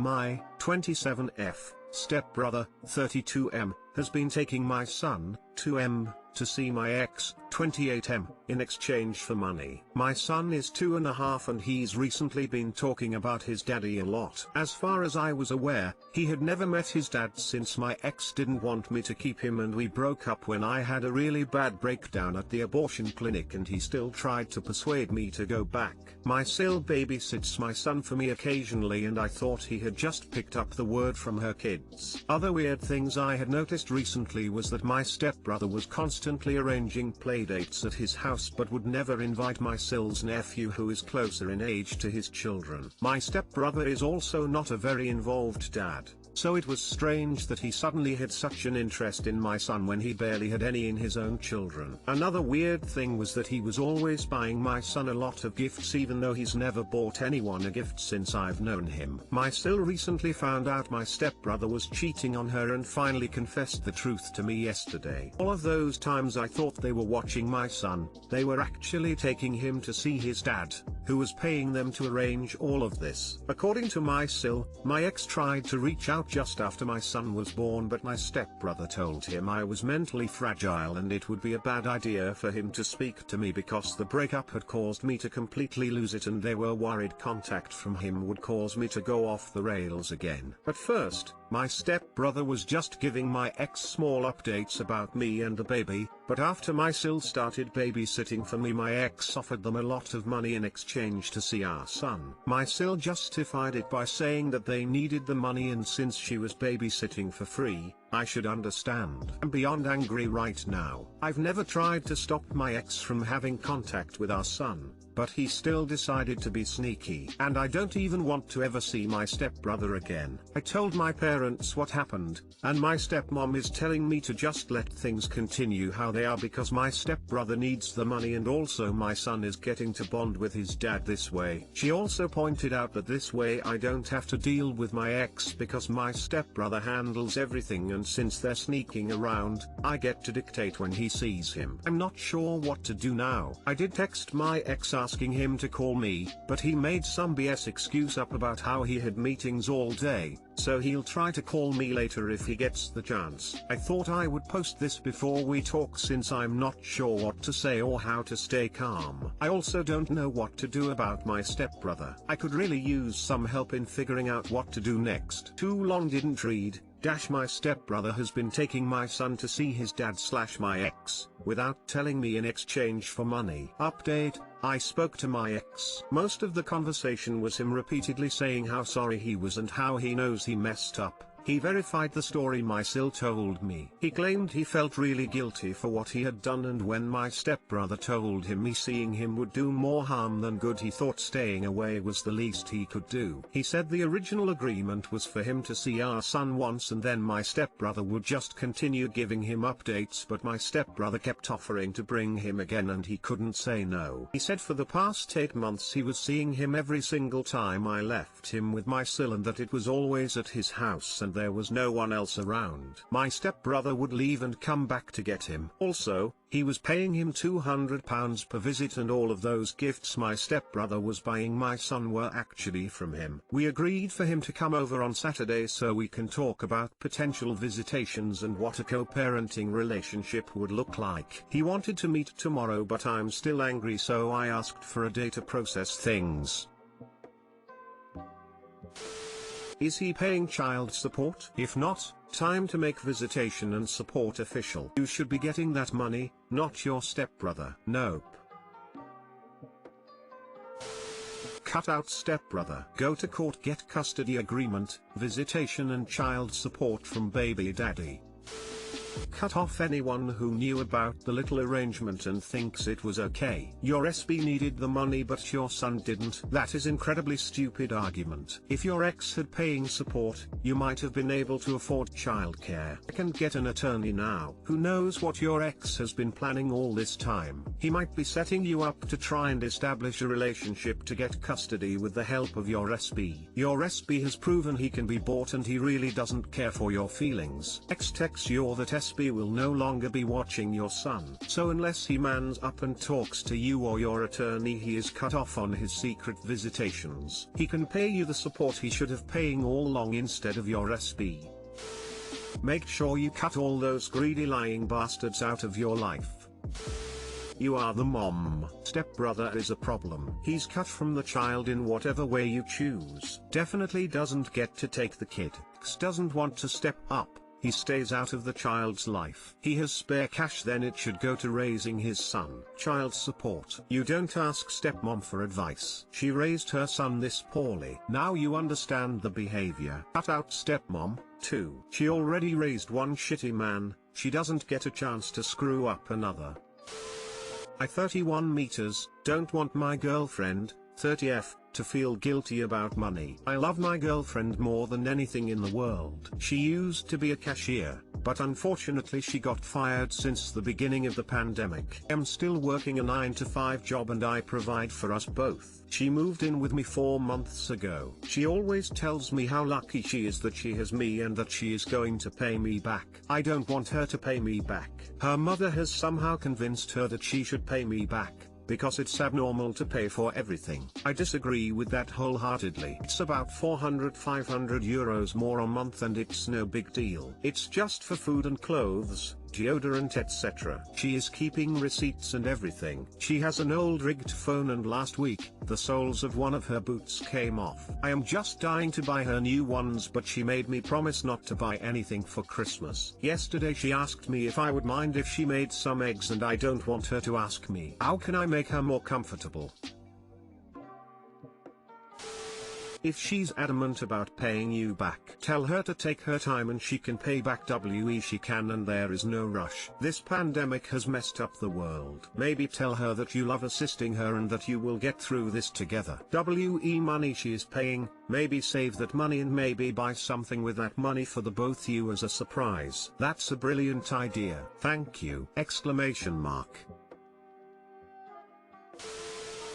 My 27F stepbrother, 32M, has been taking my son, 2M, to see my ex, 28M, in exchange for money. My son is 2.5 and he's recently been talking about his daddy a lot. As far as I was aware, he had never met his dad since my ex didn't want me to keep him and we broke up when I had a really bad breakdown at the abortion clinic and he still tried to persuade me to go back. My sil babysits my son for me occasionally and I thought he had just picked up the word from her kids. Other weird things I had noticed recently was that my stepbrother was constantly arranging playdates at his house but would never invite my sil's nephew who is closer in age to his children. My stepbrother is also not a very involved dad, so it was strange that he suddenly had such an interest in my son when he barely had any in his own children. Another weird thing was that he was always buying my son a lot of gifts even though he's never bought anyone a gift since I've known him. My sil recently found out my stepbrother was cheating on her and finally confessed the truth to me yesterday. All of those times I thought they were watching my son, they were actually taking him to see his dad, who was paying them to arrange all of this. According to my sil, my ex tried to reach out just after my son was born but my stepbrother told him I was mentally fragile and it would be a bad idea for him to speak to me because the breakup had caused me to completely lose it and they were worried contact from him would cause me to go off the rails again. At first, my stepbrother was just giving my ex small updates about me and the baby, but after my sil started babysitting for me my ex offered them a lot of money in exchange to see our son. My sil justified it by saying that they needed the money and since she was babysitting for free, I should understand. I'm beyond angry right now. I've never tried to stop my ex from having contact with our son, but he still decided to be sneaky. And I don't even want to ever see my stepbrother again. I told my parents what happened, and my stepmom is telling me to just let things continue how they are because my stepbrother needs the money and also my son is getting to bond with his dad this way. She also pointed out that this way I don't have to deal with my ex because my stepbrother handles everything and since they're sneaking around, I get to dictate when he sees him. I'm not sure what to do now. I did text my ex asking him to call me, but he made some BS excuse up about how he had meetings all day, so he'll try to call me later if he gets the chance. I thought I would post this before we talk since I'm not sure what to say or how to stay calm. I also don't know what to do about my stepbrother. I could really use some help in figuring out what to do next. Too long didn't read. My stepbrother has been taking my son to see his dad / my ex, without telling me in exchange for money. Update, I spoke to my ex. Most of the conversation was him repeatedly saying how sorry he was and how he knows he messed up. He verified the story my sil told me. He claimed he felt really guilty for what he had done and when my stepbrother told him me seeing him would do more harm than good he thought staying away was the least he could do. He said the original agreement was for him to see our son once and then my stepbrother would just continue giving him updates but my stepbrother kept offering to bring him again and he couldn't say no. He said for the past 8 months he was seeing him every single time I left him with my sil and that it was always at his house and there was no one else around. My stepbrother would leave and come back to get him. Also, he was paying him £200 per visit and all of those gifts my stepbrother was buying my son were actually from him. We agreed for him to come over on Saturday so we can talk about potential visitations and what a co-parenting relationship would look like. He wanted to meet tomorrow but I'm still angry so I asked for a day to process things. Is he paying child support? If not, time to make visitation and support official. You should be getting that money, not your stepbrother. Nope. Cut out stepbrother. Go to court, get custody agreement, visitation and child support from baby daddy. Cut off anyone who knew about the little arrangement and thinks it was okay. Your SB needed the money but your son didn't. That is incredibly stupid argument. If your ex had paying support, you might have been able to afford childcare. I can get an attorney now. Who knows what your ex has been planning all this time. He might be setting you up to try and establish a relationship to get custody with the help of your SB. Your SB has proven he can be bought and he really doesn't care for your feelings. X texts you that SB will no longer be watching your son. So unless he mans up and talks to you or your attorney, he is cut off on his secret visitations. He can pay you the support he should have paying all along instead of your SB. Make sure you cut all those greedy lying bastards out of your life. You are the mom. Stepbrother is a problem. He's cut from the child in whatever way you choose. Definitely doesn't get to take the kid. X doesn't want to step up. He stays out of the child's life. He has spare cash, then it should go to raising his son. Child support. You don't ask stepmom for advice. She raised her son this poorly. Now you understand the behavior. Cut out stepmom, too. She already raised one shitty man, she doesn't get a chance to screw up another. I 31 meters, don't want my girlfriend, 30F, to feel guilty about money. I love my girlfriend more than anything in the world. She used to be a cashier, but unfortunately she got fired since the beginning of the pandemic. I'm still working a 9-to-5 job and I provide for us both. She moved in with me 4 months ago. She always tells me how lucky she is that she has me and that she is going to pay me back. I don't want her to pay me back. Her mother has somehow convinced her that she should pay me back, because it's abnormal to pay for everything. I disagree with that wholeheartedly. It's about 400-500 euros more a month and it's no big deal. It's just for food and clothes, deodorant, etc. She is keeping receipts and everything. She has an old rigged phone and last week, the soles of one of her boots came off. I am just dying to buy her new ones, but she made me promise not to buy anything for Christmas. Yesterday she asked me if I would mind if she made some eggs and I don't want her to ask me. How can I make her more comfortable? If she's adamant about paying you back, tell her to take her time and she can pay back she can, and there is no rush. This pandemic has messed up the world. Maybe tell her that you love assisting her and that you will get through this together. Money she is paying, maybe save that money and maybe buy something with that money for the both you as a surprise. That's a brilliant idea. Thank you! Exclamation mark.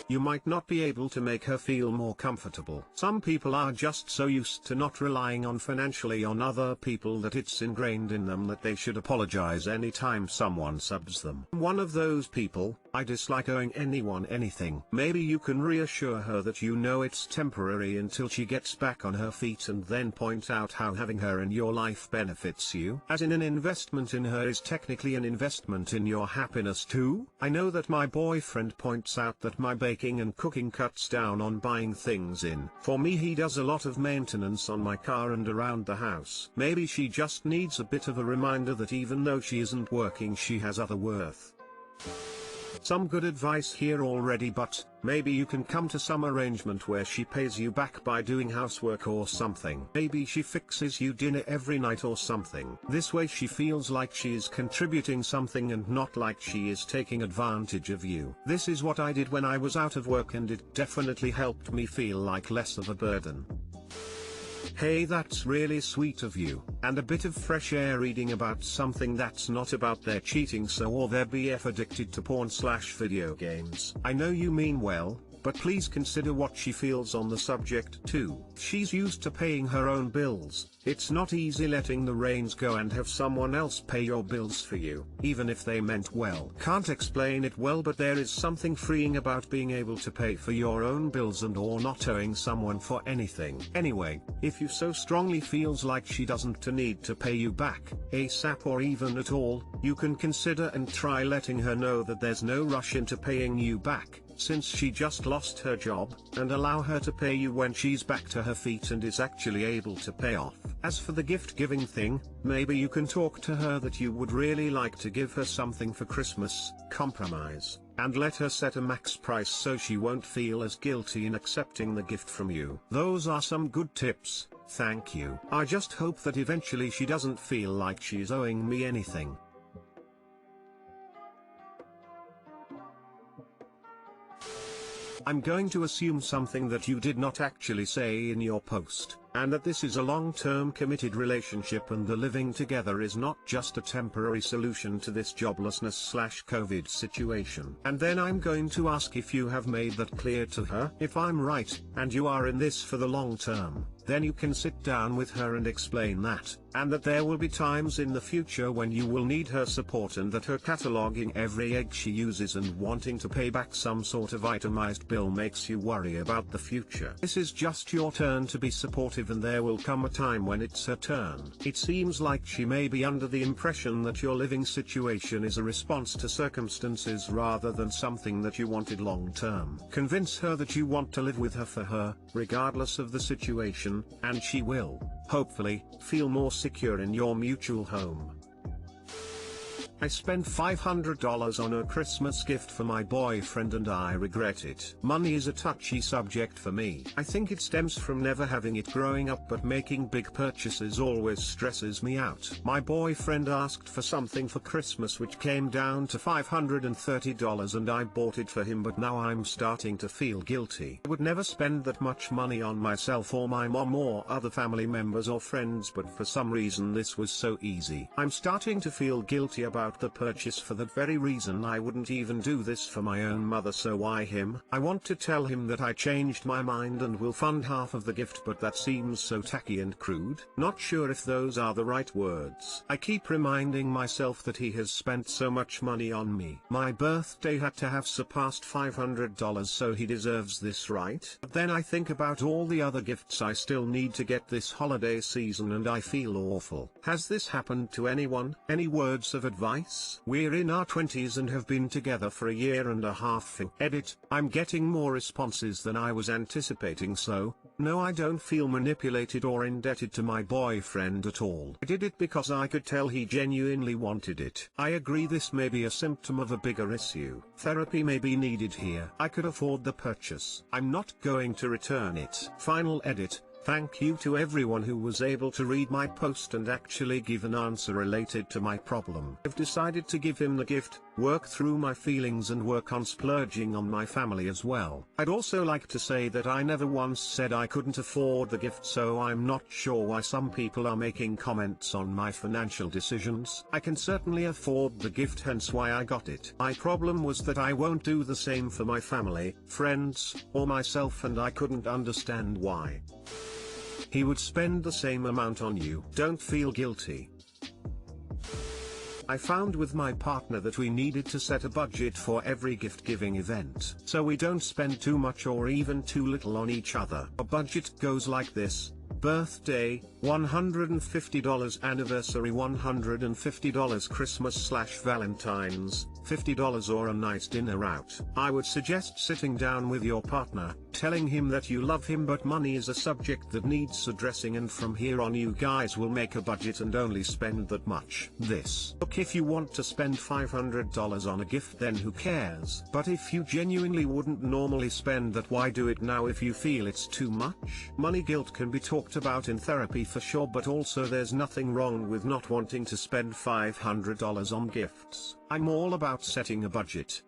You might not be able to make her feel more comfortable. Some people are just so used to not relying on financially on other people that it's ingrained in them that they should apologize anytime someone subs them. One of those people. I dislike owing anyone anything. Maybe you can reassure her that you know it's temporary until she gets back on her feet, and then point out how having her in your life benefits you. As in, an investment in her is technically an investment in your happiness too. I know that my boyfriend points out that my baking and cooking cuts down on buying things in. For me, he does a lot of maintenance on my car and around the house. Maybe she just needs a bit of a reminder that even though she isn't working, she has other worth. Some good advice here already, but maybe you can come to some arrangement where she pays you back by doing housework or something. Maybe she fixes you dinner every night or something. This way she feels like she is contributing something and not like she is taking advantage of you. This is what I did when I was out of work and it definitely helped me feel like less of a burden. Hey, that's really sweet of you, and a bit of fresh air reading about something that's not about their cheating or their BF addicted to porn/video games. I know you mean well, but please consider what she feels on the subject too. She's used to paying her own bills. It's not easy letting the reins go and have someone else pay your bills for you, even if they meant well. Can't explain it well, but there is something freeing about being able to pay for your own bills and or not owing someone for anything. Anyway, if you so strongly feels like she doesn't need to pay you back, ASAP or even at all, you can consider and try letting her know that there's no rush into paying you back, since she just lost her job, and allow her to pay you when she's back to her feet and is actually able to pay off. As for the gift-giving thing, maybe you can talk to her that you would really like to give her something for Christmas, compromise, and let her set a max price so she won't feel as guilty in accepting the gift from you. Those are some good tips, thank you. I just hope that eventually she doesn't feel like she's owing me anything. I'm going to assume something that you did not actually say in your post, and that this is a long-term committed relationship and the living together is not just a temporary solution to this joblessness/COVID situation. And then I'm going to ask if you have made that clear to her. If I'm right, and you are in this for the long term, then you can sit down with her and explain that, and that there will be times in the future when you will need her support, and that her cataloging every egg she uses and wanting to pay back some sort of itemized bill makes you worry about the future. This is just your turn to be supportive, and there will come a time when it's her turn. It seems like she may be under the impression that your living situation is a response to circumstances rather than something that you wanted long term. Convince her that you want to live with her for her, regardless of the situation, and she will, hopefully, feel more secure in your mutual home. I spent $500 on a Christmas gift for my boyfriend and I regret it. Money is a touchy subject for me. I think it stems from never having it growing up, but making big purchases always stresses me out. My boyfriend asked for something for Christmas which came down to $530 and I bought it for him, but now I'm starting to feel guilty. I would never spend that much money on myself or my mom or other family members or friends, but for some reason this was so easy. I'm starting to feel guilty about the purchase for that very reason. I wouldn't even do this for my own mother, so why him? I want to tell him that I changed my mind and will fund half of the gift, but that seems so tacky and crude. Not sure if those are the right words. I keep reminding myself that he has spent so much money on me. My birthday had to have surpassed $500, so he deserves this, right? But then I think about all the other gifts I still need to get this holiday season and I feel awful. Has this happened to anyone? Any words of advice? We're in our 20s and have been together for a year and a half. Edit, I'm getting more responses than I was anticipating, so, no, I don't feel manipulated or indebted to my boyfriend at all. I did it because I could tell he genuinely wanted it. I agree this may be a symptom of a bigger issue. Therapy may be needed here. I could afford the purchase. I'm not going to return it. Final edit. Thank you to everyone who was able to read my post and actually give an answer related to my problem. I've decided to give him the gift, work through my feelings and work on splurging on my family as well. I'd also like to say that I never once said I couldn't afford the gift, so I'm not sure why some people are making comments on my financial decisions. I can certainly afford the gift, hence why I got it. My problem was that I won't do the same for my family, friends, or myself, and I couldn't understand why he would spend the same amount on you. Don't feel guilty. I found with my partner that we needed to set a budget for every gift-giving event, so we don't spend too much or even too little on each other. Our budget goes like this: birthday, $150, anniversary, $150, Christmas/Valentine's, $50, or a nice dinner out. I would suggest sitting down with your partner, telling him that you love him but money is a subject that needs addressing, and from here on you guys will make a budget and only spend that much. Look, if you want to spend $500 on a gift, then who cares? But if you genuinely wouldn't normally spend that, why do it now if you feel it's too much? Money guilt can be talked about in therapy for sure, but also there's nothing wrong with not wanting to spend $500 on gifts. I'm all about setting a budget.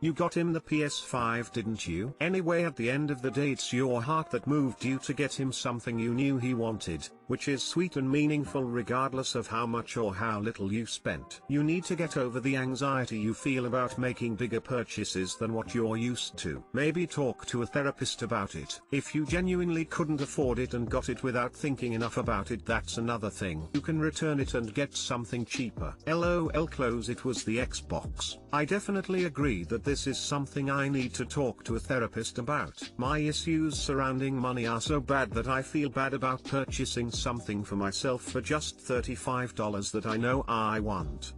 You got him the PS5, didn't you? Anyway, at the end of the day, it's your heart that moved you to get him something you knew he wanted, which is sweet and meaningful regardless of how much or how little you spent. You need to get over the anxiety you feel about making bigger purchases than what you're used to. Maybe talk to a therapist about it. If you genuinely couldn't afford it and got it without thinking enough about it, that's another thing. You can return it and get something cheaper. LOL close. It was the Xbox. I definitely agree that this is something I need to talk to a therapist about. My issues surrounding money are so bad that I feel bad about purchasing something for myself for just $35 that I know I want.